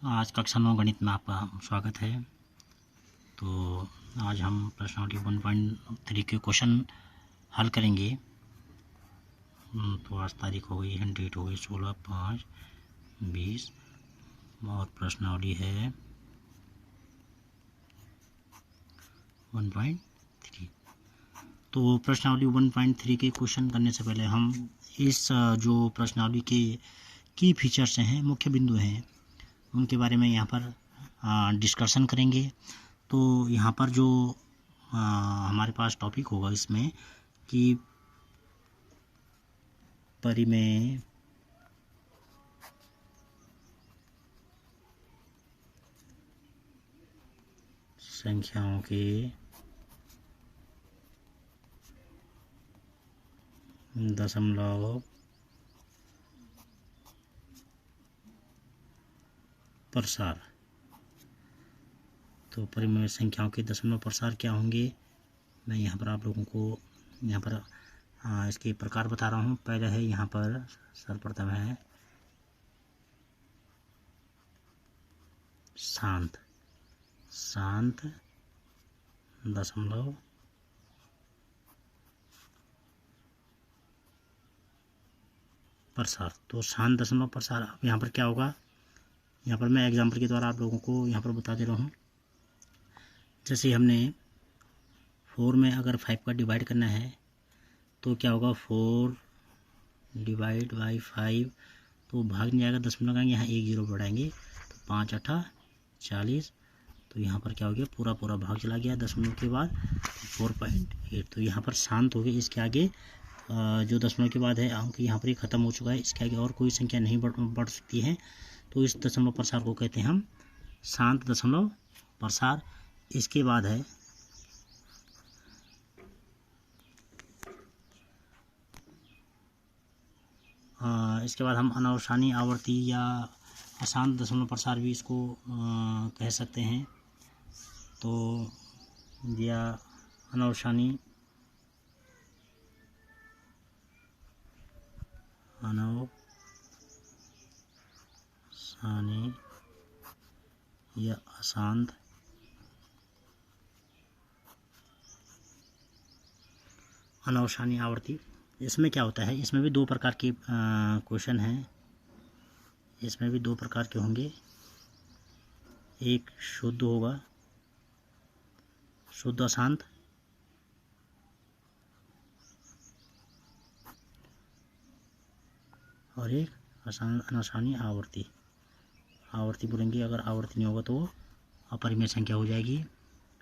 आज कक्षा 9 गणित में आपका स्वागत है। तो आज हम प्रश्नावली 1.3 के क्वेश्चन हल करेंगे। तो आज तारीख हो गई है, डेट हो गई 16/5/20 और प्रश्नावली है 1.3। तो प्रश्नावली 1.3 के क्वेश्चन करने से पहले हम इस जो प्रश्नावली के की फीचर्स हैं, मुख्य बिंदु हैं, उनके बारे में यहाँ पर डिस्कशन करेंगे। तो यहाँ पर जो हमारे पास टॉपिक होगा इसमें कि परिमेय संख्याओं के दशमलव प्रसार। तो परिमेय संख्याओं के दशमलव प्रसार क्या होंगे, मैं यहाँ पर आप लोगों को यहाँ पर इसके प्रकार बता रहा हूँ। पहले है यहाँ पर सर्वप्रथम है शांत दशमलव प्रसार। तो शांत दशमलव प्रसार, अब यहाँ पर क्या होगा, यहाँ पर मैं एग्जाम्पल के द्वारा आप लोगों को यहाँ पर बता दे रहा हूँ। जैसे हमने 4 में अगर 5 का डिवाइड करना है तो क्या होगा, 4 डिवाइड बाई 5, तो भाग नहीं जाएगा, दशमलव लगाएंगे, यहाँ 1 0 बढ़ाएंगे तो 5 8 40। तो यहाँ पर क्या हो गया, पूरा भाग चला गया दशमलव के बाद 4.8। तो यहाँ पर शांत हो गए। इसके आगे जो दशमलव के बाद है अंक यहाँ पर ही ख़त्म हो चुका है, इसके आगे और कोई संख्या नहीं बढ़ सकती है। तो इस दशमलव प्रसार को कहते हैं हम शांत दशमलव प्रसार। इसके बाद है इसके बाद हम अनावसानी आवर्ती या अशांत दशमलव प्रसार भी इसको कह सकते हैं। तो या अनावसानी या अशांत अनावसानी आवर्ती। इसमें क्या होता है, इसमें भी 2 प्रकार के क्वेश्चन हैं। इसमें भी 2 प्रकार के होंगे, एक शुद्ध होगा, शुद्ध अशांत, और एक अनावसानी आवर्ती। आवर्ती बोलेंगे, अगर आवर्ती नहीं होगा तो वो अपरिमेय संख्या हो जाएगी,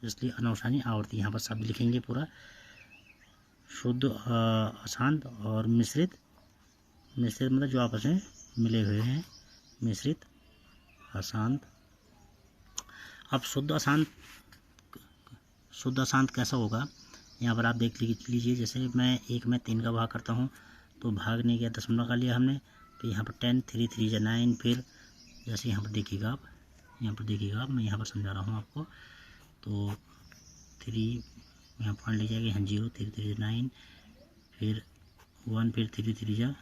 इसलिए अनावसानी आवर्ती। यहाँ पर शब्द लिखेंगे पूरा, शुद्ध, अशांत और मिश्रित मतलब जो आपस में मिले हुए हैं, मिश्रित अशांत। अब शुद्ध अशांत कैसा होगा, यहाँ पर आप देख लीजिए। जैसे मैं 1 में 3 का भाग करता हूँ तो भाग नहीं गया, दशमलव का लिया हमने, तो यहाँ पर 10 3 3 या 9। फिर जैसे यहाँ पर देखिएगा आप, मैं यहाँ पर समझा रहा हूँ आपको। तो 3 यहाँ पॉइंट ले जाएगा, यहाँ 0 3 3 9, फिर 1, फिर 3 3 जा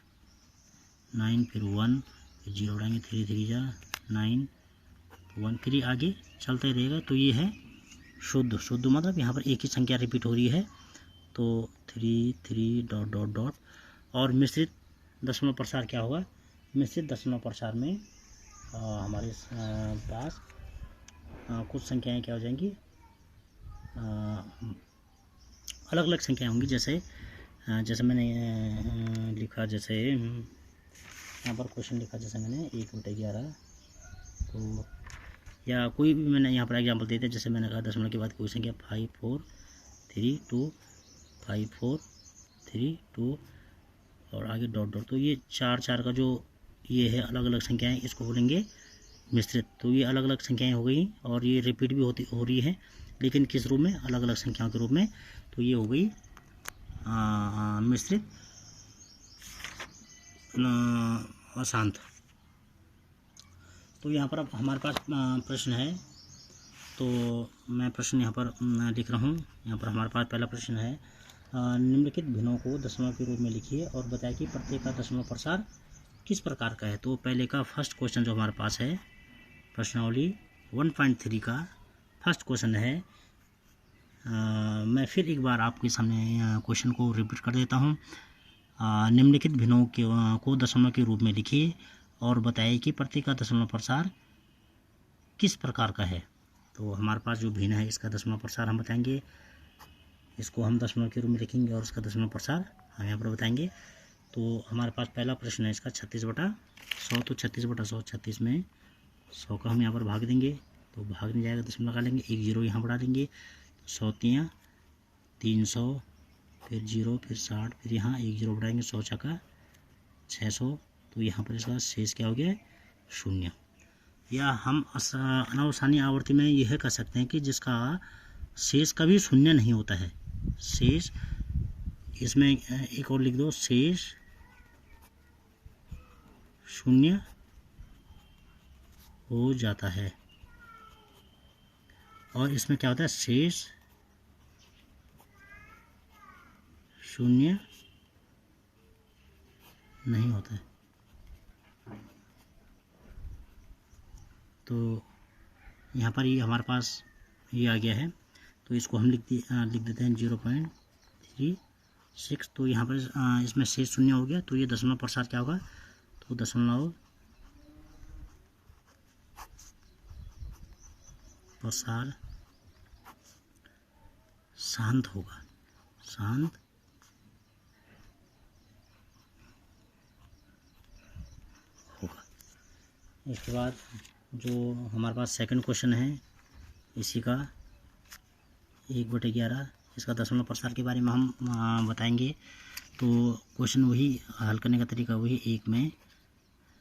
9, फिर 1, फिर 0 उड़ाएंगे, 3 3 जा 9 1, फिर आगे चलता ही रहेगा। तो ये है शुद्ध मतलब यहाँ पर एक ही संख्या रिपीट हो रही है, तो 3 3 डॉट डॉट डॉट। और मिश्रित दशमलव प्रसार क्या होगा, मिश्रित दशमलव प्रसार में हमारे पास कुछ संख्याएं क्या हो जाएंगी, अलग अलग संख्याएं होंगी। जैसे मैंने लिखा, जैसे यहाँ पर क्वेश्चन लिखा, जैसे मैंने 1/11, तो या कोई भी मैंने यहाँ पर एग्जांपल दे दिया। जैसे मैंने कहा दशमलव के बाद कोई संख्या 5 4 3 2 5 4 3 2 और आगे डॉट डॉट। तो ये 4 4 का जो ये है अलग अलग संख्याएं, इसको बोलेंगे मिश्रित। तो ये अलग अलग संख्याएं हो गई और ये रिपीट भी हो रही है, लेकिन किस रूप में, अलग अलग संख्याओं के रूप में। तो ये हो गई मिश्रित अशांत। तो यहाँ पर अब हमारे पास प्रश्न है, तो मैं प्रश्न यहाँ पर लिख रहा हूँ। यहाँ पर हमारे पास पहला प्रश्न है, निम्नलिखित भिन्नों को दशमलव के रूप में लिखिए और बताएं कि प्रत्येक का दशमलव प्रसार किस प्रकार का है। तो पहले का फर्स्ट क्वेश्चन जो हमारे पास है, प्रश्नावली 1.3 का फर्स्ट क्वेश्चन है। मैं फिर एक बार आपके सामने क्वेश्चन को रिपीट कर देता हूँ। निम्नलिखित भिन्नों को दशमलव के रूप में लिखिए और बताइए कि प्रत्येक का दशमलव प्रसार किस प्रकार का है। तो हमारे पास जो भिन्न है इसका दशमलव प्रसार हम बताएंगे, इसको हम दशमलव के रूप में लिखेंगे और इसका दशमलव प्रसार हम यहाँ पर बताएंगे। तो हमारे पास पहला प्रश्न है इसका 36/100। तो 36/100, 36 में 100 का हम यहाँ पर भाग देंगे, तो भाग नहीं जाएगा, दशमलव लगा लेंगे, एक जीरो यहाँ बढ़ा देंगे, 100 तियाँ 300, फिर जीरो, फिर 60, फिर यहाँ एक जीरो बढ़ाएंगे, 100 छक्का 600। तो यहाँ पर इसका शेष क्या हो गया, 0। या हम अनावसानी आवर्ती में यह कह सकते हैं कि जिसका शेष कभी 0 नहीं होता है। शेष इसमें एक और लिख दो, शेष 0 हो जाता है। और इसमें क्या होता है, शेष 0 नहीं होता है। तो यहाँ पर ये हमारे पास ये आ गया है, तो इसको हम लिख देते हैं 0.36। तो यहाँ पर इसमें शेष 0 हो गया, तो ये दशमलव प्रसार क्या होगा, तो दशमलव प्रसार शांत होगा, शांत होगा। इसके बाद जो हमारे पास सेकंड क्वेश्चन है इसी का 1/11, इसका दशमलव प्रसार के बारे में हम बताएंगे। तो क्वेश्चन वही हल करने का तरीका वही, 1 में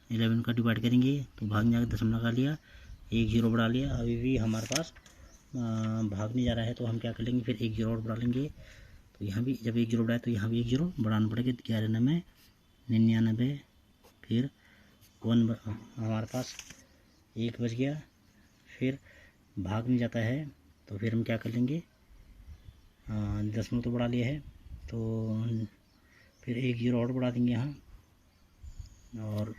11 का डिवाइड करेंगे, तो भाग नहीं जाकर दशमलव लगा लिया, एक जीरो बढ़ा लिया, अभी भी हमारे पास भाग नहीं जा रहा है, तो हम क्या कर लेंगे, फिर एक जीरो और बढ़ा लेंगे। तो यहाँ भी जब एक जीरो बढ़ाए तो यहाँ भी एक जीरो बढ़ाना पड़ेगा, 11 में 99, फिर 1 हमारे पास 1 बच गया, फिर भाग नहीं जाता है, तो फिर हम क्या कर लेंगे, दशमलव तो बढ़ा लिया है, तो फिर एक जीरो और बढ़ा देंगे यहाँ, और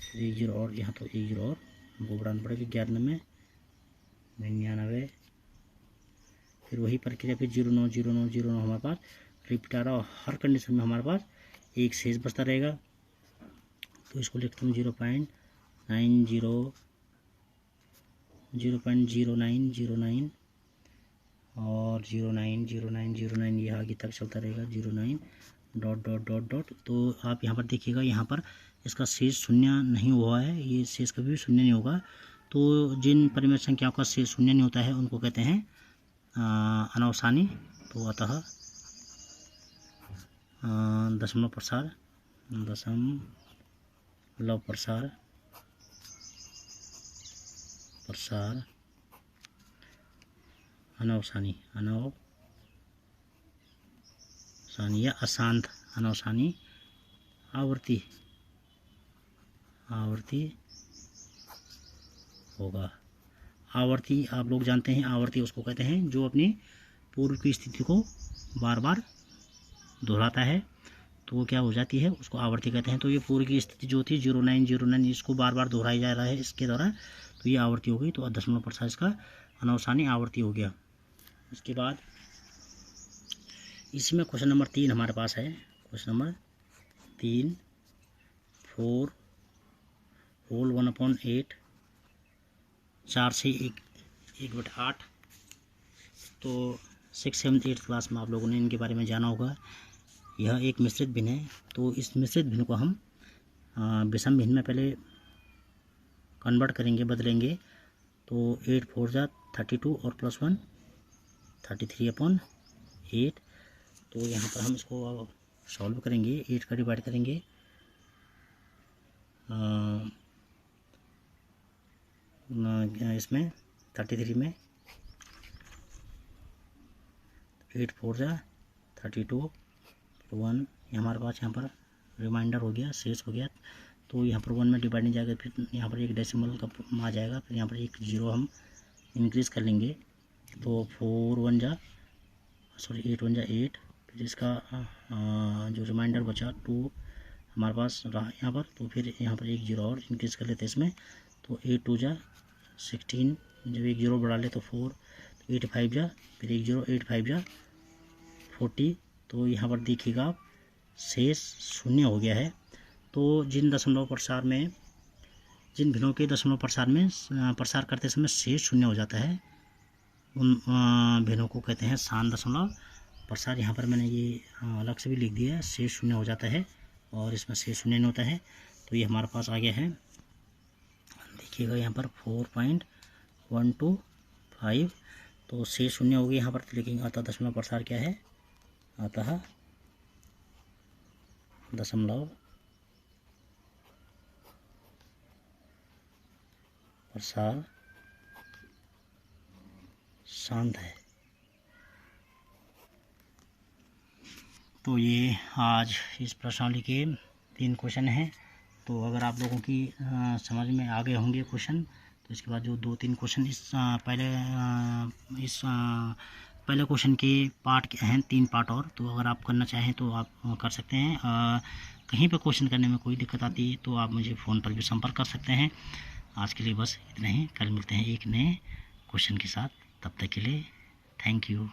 फिर एक जीरो और यहाँ, तो एक जीरो और हमको बढ़ाना पड़ेगा, 11 में 99, फिर वही प्रक्रिया, फिर 09 09 09 हमारे पास रिपीट आ रहा, और हर कंडीशन में हमारे पास एक शेष बचता रहेगा। तो इसको लिखता हूँ 0.0909 और 09 ये आगे तक चलता रहेगा, 09 ... तो आप यहाँ पर देखिएगा, यहाँ पर इसका शेष 0 नहीं हुआ है, ये शेष कभी भी 0 नहीं होगा। तो जिन परिमेय संख्याओं का शेष 0 नहीं होता है उनको कहते हैं अनावसानी। तो अतः दशमलव प्रसार अनावसानी या अशांत अनावसानी आवर्ती होगा। आवर्ती आप लोग जानते हैं, आवर्ती उसको कहते हैं जो अपनी पूर्व की स्थिति को बार बार दोहराता है, तो वो क्या हो जाती है, उसको आवर्ती कहते हैं। तो ये पूर्व की स्थिति जो थी 09 इसको बार बार दोहराया जा रहा है इसके द्वारा, तो ये आवर्ती हो गई। तो दशमलव प्रसार इसका अनावसानी आवर्ती हो गया। उसके बाद इसी में क्वेश्चन नंबर 3 हमारे पास है। क्वेश्चन नंबर 3, 4 होल 1/8, 4 से 1/8। तो 6, 7, 8 क्लास में आप लोगों ने इनके बारे में जाना होगा। यह एक मिश्रित भिन्न है, तो इस मिश्रित भिन्न को हम विषम भिन्न में पहले कन्वर्ट करेंगे, बदलेंगे। तो 8 4 जा 32 और +1 33/8। तो यहाँ पर हम इसको सॉल्व करेंगे, 8 का डिवाइड करेंगे, इसमें 33 में 8 4 जा 32, 1 हमारे पास यहाँ पर रिमाइंडर हो गया, शेष हो गया। तो यहाँ पर 1 में डिवाइड नहीं जाएगा, फिर यहाँ पर एक डेसिमल का आ जाएगा, फिर यहाँ पर एक जीरो हम इंक्रीज़ कर लेंगे। तो 8 1 जा 8, फिर इसका जो रिमाइंडर बचा 2 हमारे पास रहा यहाँ पर, तो फिर यहाँ पर एक जीरो और इंक्रीज़ कर लेते हैं इसमें। तो 8 2 जा 16, जब एक जीरो बढ़ा ले तो 4, तो 8 5 जा, फिर 1 0, 8 5 जा 40। तो यहाँ पर देखिएगा आप शेष शून्य हो गया है। तो जिन दशमलव प्रसार में, जिन भिन्नों के दशमलव प्रसार में प्रसार करते समय शेष शून्य हो जाता है, उन भिन्नों को कहते हैं शांत दशमलव प्रसार। यहाँ पर मैंने ये अलग से भी लिख दिया है, शेष शून्य हो जाता है और इसमें शेष शून्य नहीं होता है। तो ये हमारे पास आ गया है, देखिएगा यहाँ पर 4.125। तो शेष शून्य हो गया यहाँ पर, लेकिन अतः दशमलव प्रसार क्या है, अतः दशमलव प्रसार शांत है। तो ये आज इस प्रश्नावली के 3 क्वेश्चन हैं। तो अगर आप लोगों की समझ में आ गए होंगे क्वेश्चन, तो इसके बाद जो 2-3 क्वेश्चन इस पहले क्वेश्चन के पार्ट के हैं 3 पार्ट और, तो अगर आप करना चाहें तो आप कर सकते हैं। कहीं पर क्वेश्चन करने में कोई दिक्कत आती है तो आप मुझे फ़ोन पर भी संपर्क कर सकते हैं। आज के लिए बस इतना ही, कल मिलते हैं एक नए क्वेश्चन के साथ। तब तक के लिए थैंक यू।